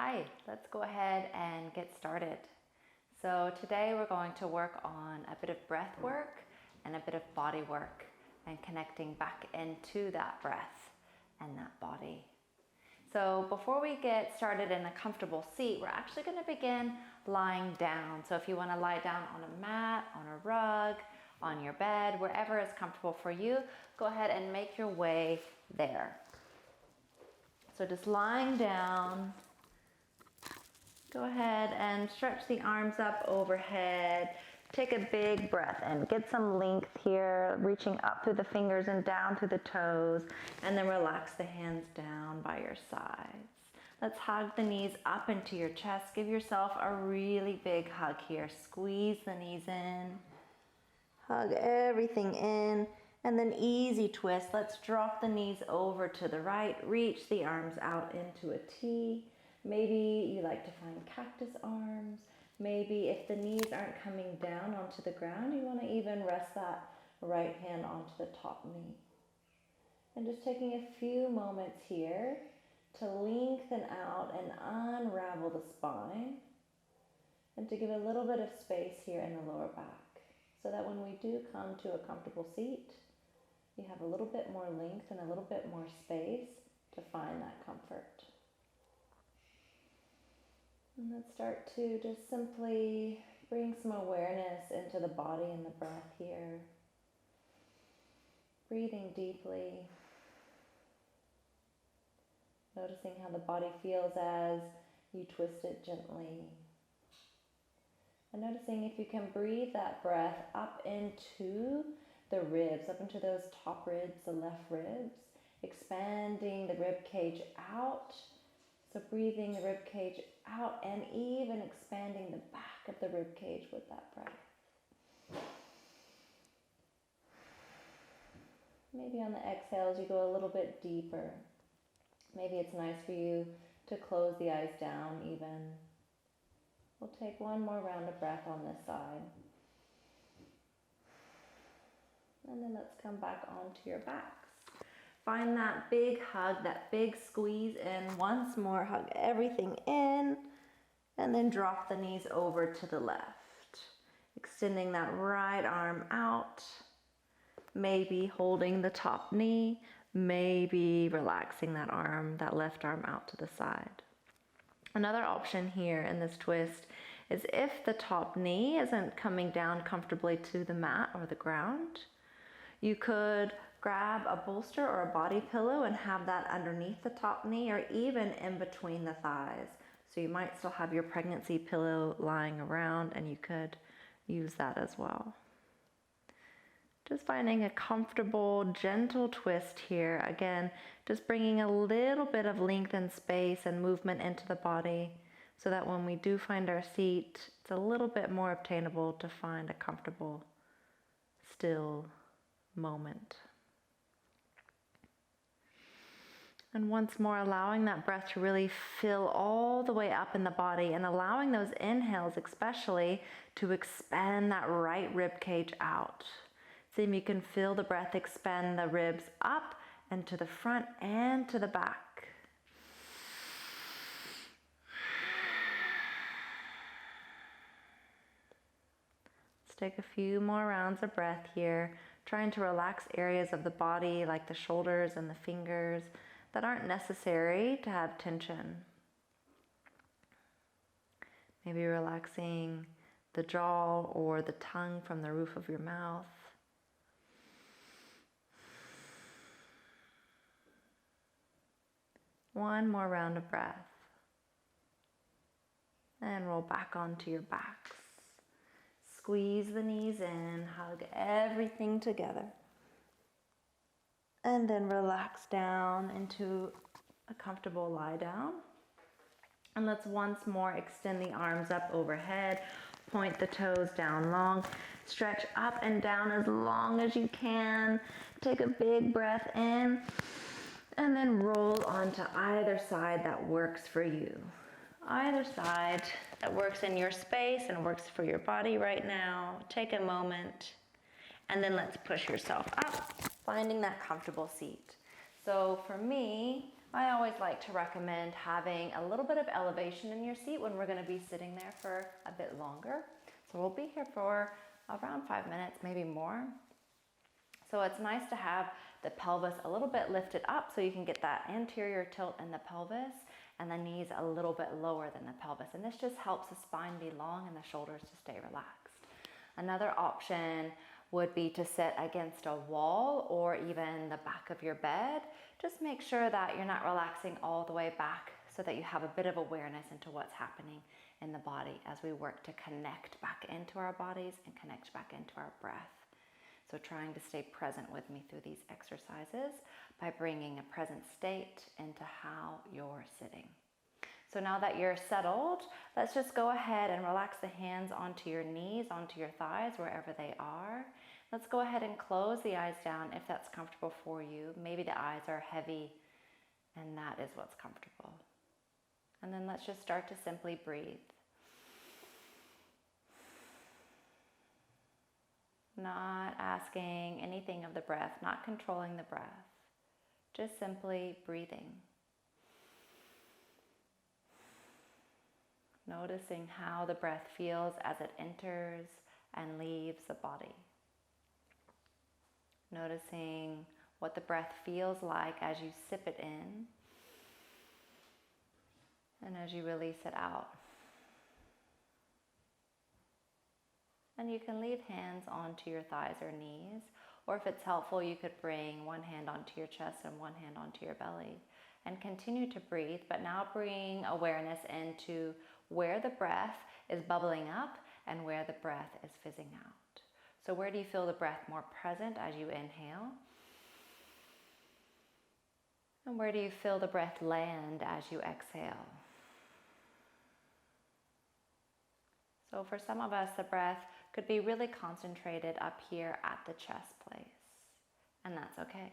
Hi, let's go ahead and get started. So today we're going to work on a bit of breath work and a bit of body work and connecting back into that breath and that body. So before we get started in a comfortable seat, we're actually going to begin lying down. So if you want to lie down on a mat, on a rug, on your bed, wherever is comfortable for you, go ahead and make your way there. So just lying down. Go ahead and stretch the arms up overhead. Take a big breath and get some length here, reaching up through the fingers and down through the toes, and then relax the hands down by your sides. Let's hug the knees up into your chest. Give yourself a really big hug here. Squeeze the knees in. Hug everything in, and then easy twist. Let's drop the knees over to the right. Reach the arms out into a T. Maybe you like to find cactus arms. Maybe if the knees aren't coming down onto the ground, you want to even rest that right hand onto the top knee. And just taking a few moments here to lengthen out and unravel the spine, and to give a little bit of space here in the lower back, so that when we do come to a comfortable seat, you have a little bit more length and a little bit more space to find that comfort. And let's start to just simply bring some awareness into the body and the breath here. Breathing deeply. Noticing how the body feels as you twist it gently. And noticing if you can breathe that breath up into the ribs, up into those top ribs, the left ribs, expanding the rib cage out. So breathing the rib cage out and even expanding the back of the rib cage with that breath. Maybe on the exhales you go a little bit deeper. Maybe it's nice for you to close the eyes down even. We'll take one more round of breath on this side. And then let's come back onto your backs. Find that big hug, that big squeeze in. Once more, hug everything in, and then drop the knees over to the left. Extending that right arm out, maybe holding the top knee, maybe relaxing that arm, that left arm out to the side. Another option here in this twist is if the top knee isn't coming down comfortably to the mat or the ground, you could grab a bolster or a body pillow and have that underneath the top knee or even in between the thighs. So you might still have your pregnancy pillow lying around and you could use that as well. Just finding a comfortable, gentle twist here. Again, just bringing a little bit of length and space and movement into the body so that when we do find our seat, it's a little bit more obtainable to find a comfortable, still moment. And once more, allowing that breath to really fill all the way up in the body and allowing those inhales especially to expand that right rib cage out. See if you can feel the breath expand the ribs up and to the front and to the back. Let's take a few more rounds of breath here, trying to relax areas of the body like the shoulders and the fingers that aren't necessary to have tension. Maybe relaxing the jaw or the tongue from the roof of your mouth. One more round of breath. And roll back onto your backs. Squeeze the knees in, hug everything together. And then relax down into a comfortable lie down. And let's once more extend the arms up overhead. Point the toes down long. Stretch up and down as long as you can. Take a big breath in. And then roll onto either side that works for you. Either side that works in your space and works for your body right now. Take a moment. And then let's push yourself up, finding that comfortable seat. So for me, I always like to recommend having a little bit of elevation in your seat when we're going to be sitting there for a bit longer. So we'll be here for around 5 minutes, maybe more. So it's nice to have the pelvis a little bit lifted up so you can get that anterior tilt in the pelvis, and the knees a little bit lower than the pelvis. And this just helps the spine be long and the shoulders to stay relaxed. Another option would be to sit against a wall or even the back of your bed. Just make sure that you're not relaxing all the way back so that you have a bit of awareness into what's happening in the body as we work to connect back into our bodies and connect back into our breath. So trying to stay present with me through these exercises by bringing a present state into how you're sitting. So now that you're settled, let's just go ahead and relax the hands onto your knees, onto your thighs, wherever they are. Let's go ahead and close the eyes down if that's comfortable for you. Maybe the eyes are heavy and that is what's comfortable. And then let's just start to simply breathe. Not asking anything of the breath, not controlling the breath, just simply breathing. Noticing how the breath feels as it enters and leaves the body. Noticing what the breath feels like as you sip it in and as you release it out. And you can leave hands onto your thighs or knees, or if it's helpful, you could bring one hand onto your chest and one hand onto your belly. And continue to breathe, but now bring awareness into where the breath is bubbling up and where the breath is fizzing out. So where do you feel the breath more present as you inhale? And where do you feel the breath land as you exhale? So for some of us, the breath could be really concentrated up here at the chest place, and that's okay.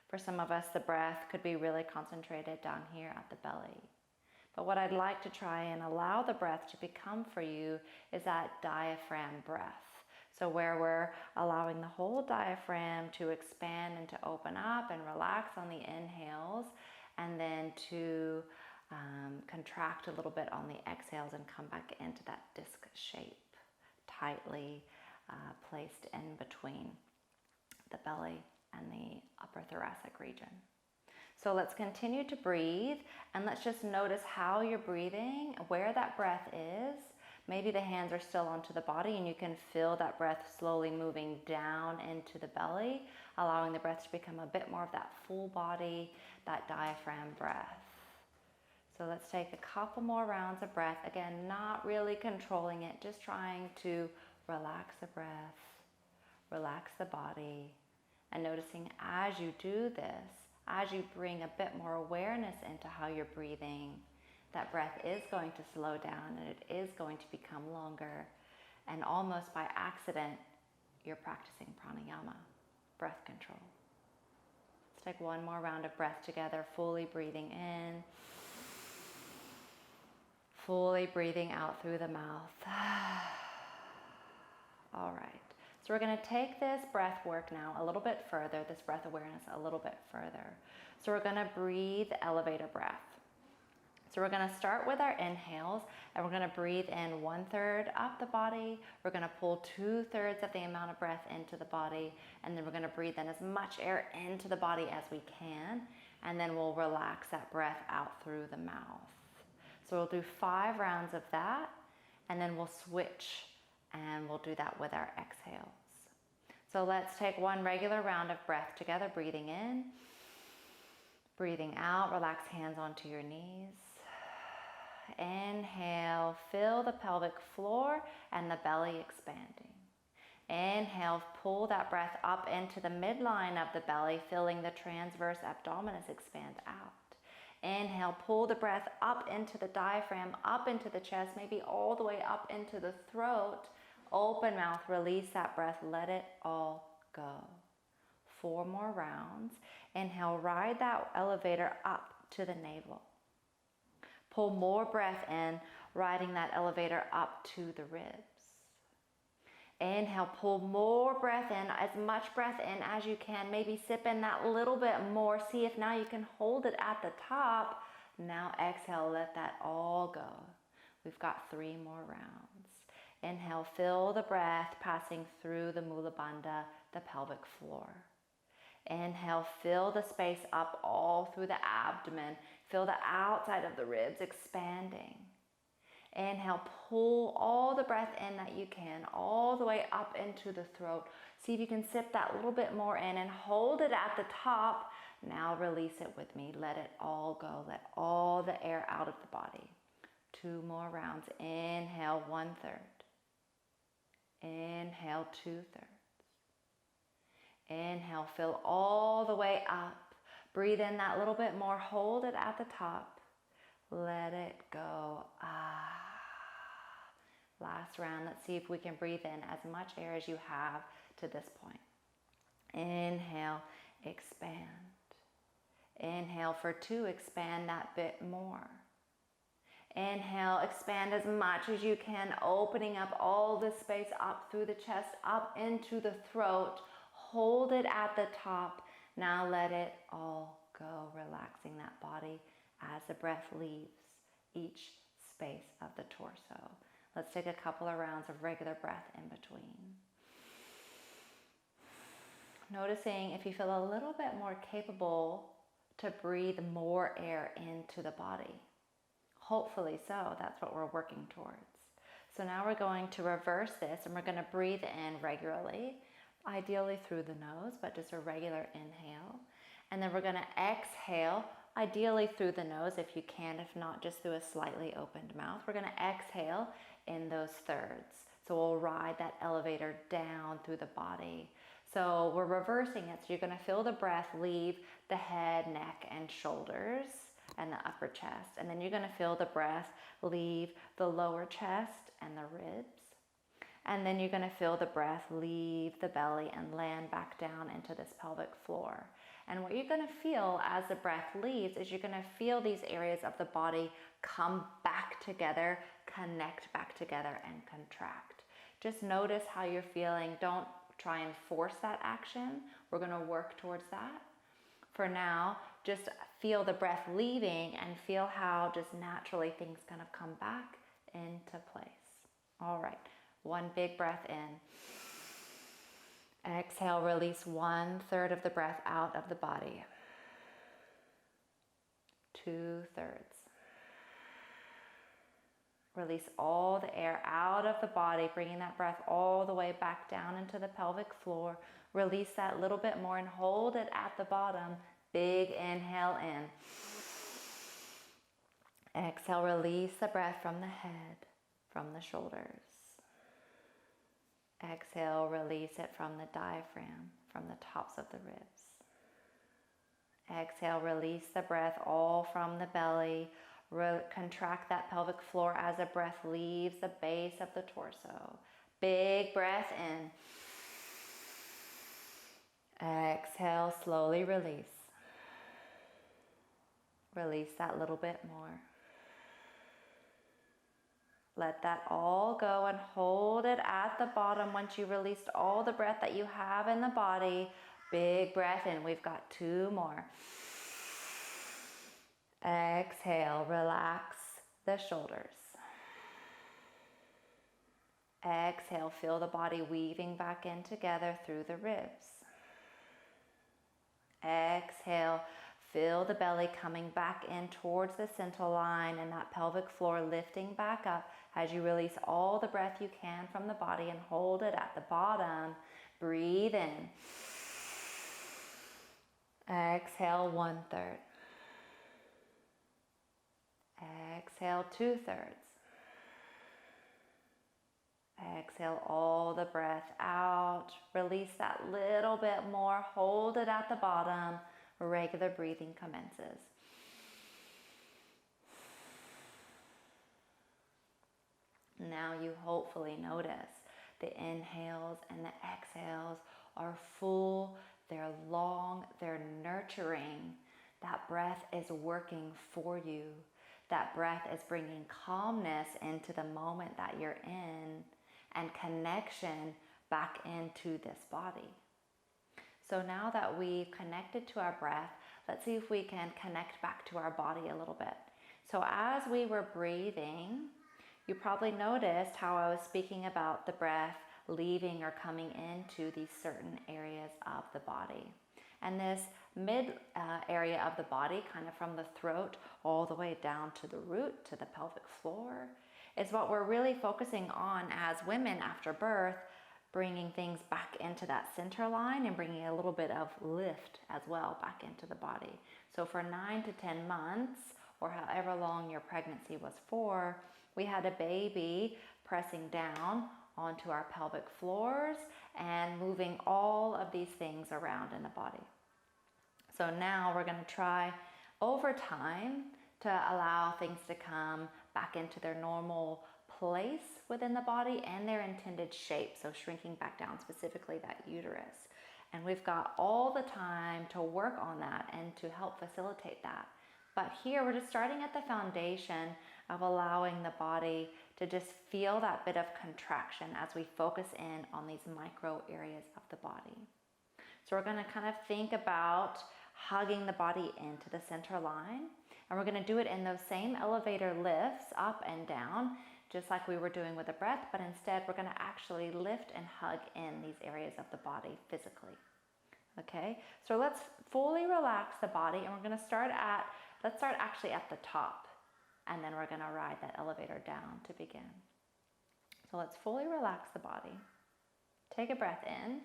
For some of us, the breath could be really concentrated down here at the belly. But what I'd like to try and allow the breath to become for you is that diaphragm breath. So where we're allowing the whole diaphragm to expand and to open up and relax on the inhales, and then to contract a little bit on the exhales and come back into that disc shape, tightly placed in between the belly and the upper thoracic region. So let's continue to breathe, and let's just notice how you're breathing, where that breath is. Maybe the hands are still onto the body and you can feel that breath slowly moving down into the belly, allowing the breath to become a bit more of that full body, that diaphragm breath. So let's take a couple more rounds of breath. Again, not really controlling it, just trying to relax the breath, relax the body, and noticing as you do this, as you bring a bit more awareness into how you're breathing, that breath is going to slow down and it is going to become longer. And almost by accident, you're practicing pranayama, breath control. Let's take one more round of breath together, fully breathing in, fully breathing out through the mouth. All right. So we're going to take this breath work now a little bit further, this breath awareness a little bit further. So we're going to breathe elevator breath. So we're going to start with our inhales, and we're going to breathe in 1/3 up the body. We're going to pull 2/3 of the amount of breath into the body, and then we're going to breathe in as much air into the body as we can, and then we'll relax that breath out through the mouth. So we'll do 5 rounds of that, and then we'll switch and we'll do that with our exhales. So let's take one regular round of breath together, breathing in, breathing out, relax hands onto your knees. Inhale, feel the pelvic floor and the belly expanding. Inhale, pull that breath up into the midline of the belly, feeling the transverse abdominis expand out. Inhale, pull the breath up into the diaphragm, up into the chest, maybe all the way up into the throat. Open mouth, release that breath, let it all go. 4 more rounds. Inhale, ride that elevator up to the navel. Pull more breath in, riding that elevator up to the ribs. Inhale, pull more breath in, as much breath in as you can. Maybe sip in that little bit more. See if now you can hold it at the top. Now exhale, let that all go. We've got 3 more rounds. Inhale, fill the breath passing through the Mula Bandha, the pelvic floor. Inhale, fill the space up all through the abdomen. Feel the outside of the ribs expanding. Inhale, pull all the breath in that you can, all the way up into the throat. See if you can sip that little bit more in and hold it at the top. Now release it with me. Let it all go. Let all the air out of the body. 2 more rounds. Inhale, 1/3. Inhale, 2/3. Inhale, fill all the way up. Breathe in that little bit more. Hold it at the top. Let it go. Last round. Let's see if we can breathe in as much air as you have to this point. Inhale, expand. Inhale for 2, expand that bit more. Inhale, expand as much as you can, opening up all the space up through the chest, up into the throat. Hold it at the top. Now let it all go, relaxing that body as the breath leaves each space of the torso. Let's take a couple of rounds of regular breath in between. Noticing if you feel a little bit more capable to breathe more air into the body. Hopefully so, that's what we're working towards. So now we're going to reverse this and we're going to breathe in regularly, ideally through the nose, but just a regular inhale. And then we're going to exhale, ideally through the nose if you can, if not just through a slightly opened mouth. We're going to exhale in those thirds. So we'll ride that elevator down through the body. So we're reversing it. So you're going to feel the breath leave the head, neck, and shoulders and the upper chest. And then you're going to feel the breath leave the lower chest and the ribs. And then you're going to feel the breath leave the belly and land back down into this pelvic floor. And what you're going to feel as the breath leaves is you're going to feel these areas of the body come back together, connect back together, and contract. Just notice how you're feeling. Don't try and force that action. We're going to work towards that. For now, just feel the breath leaving and feel how just naturally things kind of come back into place. All right, 1 big breath in. Exhale, release 1/3 of the breath out of the body. 2/3. Release all the air out of the body, bringing that breath all the way back down into the pelvic floor. Release that little bit more and hold it at the bottom. Big inhale in. Exhale, release the breath from the head, from the shoulders. Exhale, release it from the diaphragm, from the tops of the ribs. Exhale, release the breath all from the belly. Contract that pelvic floor as the breath leaves the base of the torso. Big breath in. Exhale, slowly release. Release that little bit more. Let that all go and hold it at the bottom once you released all the breath that you have in the body. Big breath in. We've got 2 more. Exhale, relax the shoulders. Exhale, feel the body weaving back in together through the ribs. Exhale, feel the belly coming back in towards the center line and that pelvic floor lifting back up as you release all the breath you can from the body and hold it at the bottom. Breathe in. Exhale, 1/3. Exhale, 2/3. Exhale all the breath out. Release that little bit more. Hold it at the bottom. Regular breathing commences. Now you hopefully notice the inhales and the exhales are full, they're long, they're nurturing. That breath is working for you. That breath is bringing calmness into the moment that you're in and connection back into this body. So now that we've connected to our breath, let's see if we can connect back to our body a little bit. So as we were breathing, you probably noticed how I was speaking about the breath leaving or coming into these certain areas of the body. And this mid area of the body, kind of from the throat all the way down to the root, to the pelvic floor, is what we're really focusing on as women after birth, bringing things back into that center line and bringing a little bit of lift as well back into the body. So for 9 to 10 months, or however long your pregnancy was for, we had a baby pressing down onto our pelvic floors and moving all of these things around in the body. So now we're going to try over time to allow things to come back into their normal place within the body and their intended shape. So shrinking back down, specifically that uterus. And we've got all the time to work on that and to help facilitate that. But here we're just starting at the foundation of allowing the body to just feel that bit of contraction as we focus in on these micro areas of the body. So we're going to kind of think about hugging the body into the center line. And we're going to do it in those same elevator lifts up and down, just like we were doing with the breath, but instead we're going to actually lift and hug in these areas of the body physically. Okay, so let's fully relax the body, and we're going to start actually at the top, and then we're going to ride that elevator down to begin. So let's fully relax the body. Take a breath in.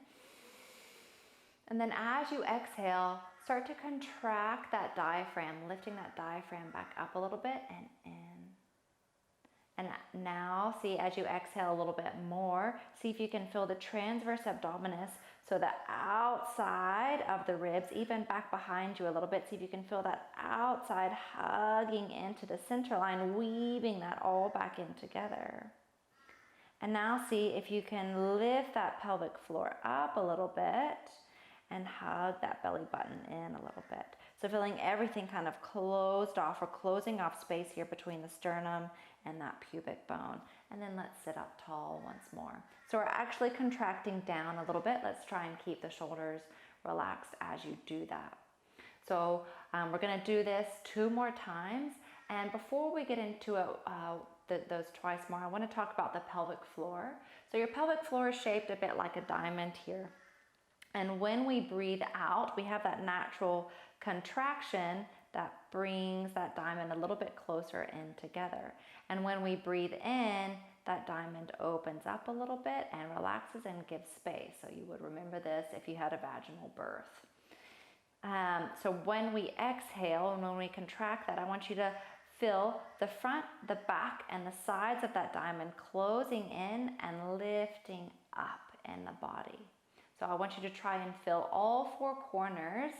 And then as you exhale, start to contract that diaphragm, lifting that diaphragm back up a little bit and in. And now see, as you exhale a little bit more, see if you can feel the transverse abdominis, so the outside of the ribs, even back behind you a little bit. See if you can feel that outside hugging into the center line, weaving that all back in together. And now see if you can lift that pelvic floor up a little bit and hug that belly button in a little bit. So feeling everything kind of closed off, or closing off space here between the sternum and that pubic bone. And then let's sit up tall once more. So we're actually contracting down a little bit. Let's try and keep the shoulders relaxed as you do that. So we're going to do this 2 more times. And before we get into those twice more, I want to talk about the pelvic floor. So your pelvic floor is shaped a bit like a diamond here. And when we breathe out, we have that natural contraction that brings that diamond a little bit closer in together. And when we breathe in, that diamond opens up a little bit and relaxes and gives space. So you would remember this if you had a vaginal birth. So when we exhale and when we contract that, I want you to feel the front, the back, and the sides of that diamond closing in and lifting up in the body. So I want you to try and fill all 4 corners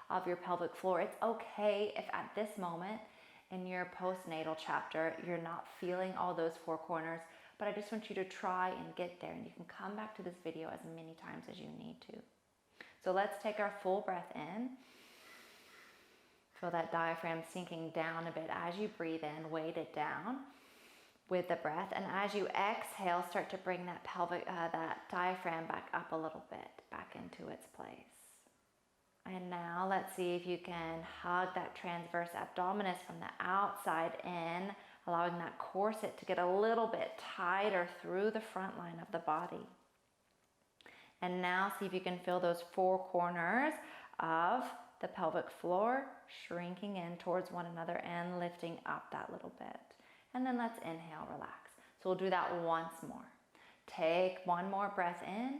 of your pelvic floor. It's okay if at this moment in your postnatal chapter, you're not feeling all those 4 corners, but I just want you to try and get there, and you can come back to this video as many times as you need to. So let's take our full breath in. Feel that diaphragm sinking down a bit as you breathe in, weight it down with the breath, and as you exhale, start to bring that that diaphragm back up a little bit, back into its place. And now let's see if you can hug that transverse abdominis from the outside in, allowing that corset to get a little bit tighter through the front line of the body. And now see if you can feel those 4 corners of the pelvic floor shrinking in towards one another and lifting up that little bit. And then let's inhale, relax. So we'll do that once more. Take 1 more breath in.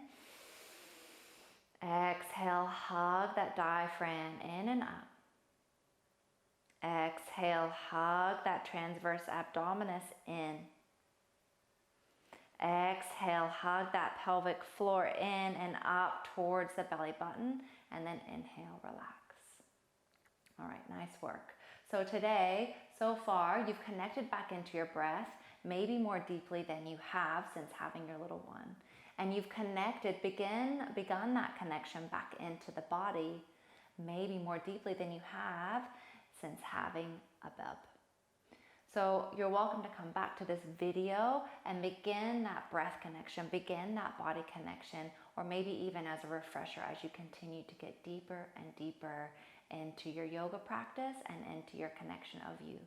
Exhale, hug that diaphragm in and up. Exhale, hug that transverse abdominis in. Exhale, hug that pelvic floor in and up towards the belly button, and then inhale, relax. All right, nice work. So today, so far, you've connected back into your breath, maybe more deeply than you have since having your little one. And you've begun that connection back into the body, maybe more deeply than you have since having a bub. So you're welcome to come back to this video and begin that breath connection, begin that body connection, or maybe even as a refresher as you continue to get deeper and deeper into your yoga practice and into your connection of you.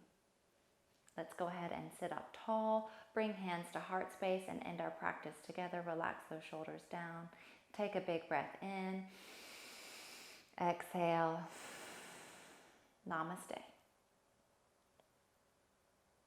Let's go ahead and sit up tall, bring hands to heart space and end our practice together. Relax those shoulders down. Take a big breath in. Exhale. Namaste.